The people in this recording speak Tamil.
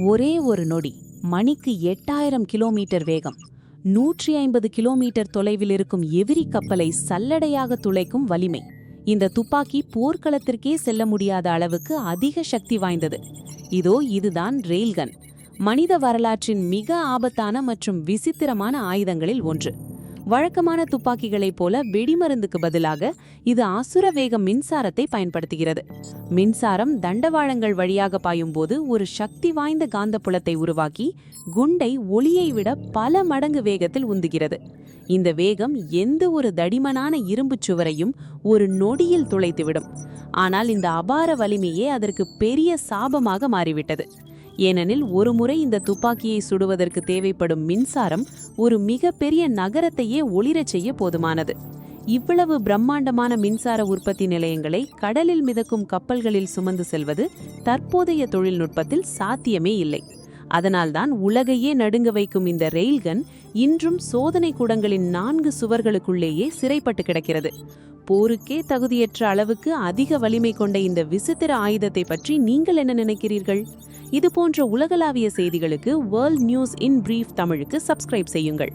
ஒரே ஒரு நொடி, மணிக்கு 8000 கிலோமீட்டர் வேகம், 150 கிலோமீட்டர் தொலைவில் இருக்கும் எதிரி கப்பலை சல்லடையாக துளைக்கும் வலிமை. இந்த துப்பாக்கி போர்க்களத்திற்கே செல்ல முடியாத அளவுக்கு அதிக சக்தி வாய்ந்தது. இதுதான் ரெயில்கன், மனித வரலாற்றின் மிக ஆபத்தான மற்றும் விசித்திரமான ஆயுதங்களில் ஒன்று. வழக்கமான துப்பாக்கிகளைப் போல வெடிமருந்துக்கு பதிலாக இது அசுர வேக மின்சாரத்தை பயன்படுத்துகிறது. மின்சாரம் தண்டவாளங்கள் வழியாக பாயும்போது ஒரு சக்தி வாய்ந்த காந்தப்புலத்தை உருவாக்கி குண்டை ஒளியை விட பல மடங்கு வேகத்தில் உந்துகிறது. இந்த வேகம் எந்த ஒரு தடிமனான இரும்புச் சுவரையும் ஒரு நொடியில் துளைத்துவிடும். ஆனால் இந்த அபார வலிமையே அதற்கு பெரிய சாபமாக மாறிவிட்டது. ஏனெனில் ஒருமுறை இந்த துப்பாக்கியை சுடுவதற்கு தேவைப்படும் மின்சாரம் ஒரு மிகப்பெரிய நகரத்தையே ஒளிரச் செய்ய போதுமானது. இவ்வளவு பிரம்மாண்டமான மின்சார உற்பத்தி நிலையங்களை கடலில் மிதக்கும் கப்பல்களில் சுமந்து செல்வது தற்போதைய தொழில்நுட்பத்தில் சாத்தியமே இல்லை. அதனால்தான் உலகையே நடுங்க வைக்கும் இந்த ரெயில்கன் இன்றும் சோதனை கூடங்களின் 4 சுவர்களுக்குள்ளேயே சிறைப்பட்டு கிடக்கிறது. போருக்கே தகுதியற்ற அளவுக்கு அதிக வலிமை கொண்ட இந்த விசித்திர ஆயுதத்தை பற்றி நீங்கள் என்ன நினைக்கிறீர்கள்? இது போன்ற உலகளாவிய செய்திகளுக்கு வேர்ல்ட் நியூஸ் இன் பிரீஃப் தமிழுக்கு சப்ஸ்கிரைப் செய்யுங்கள்.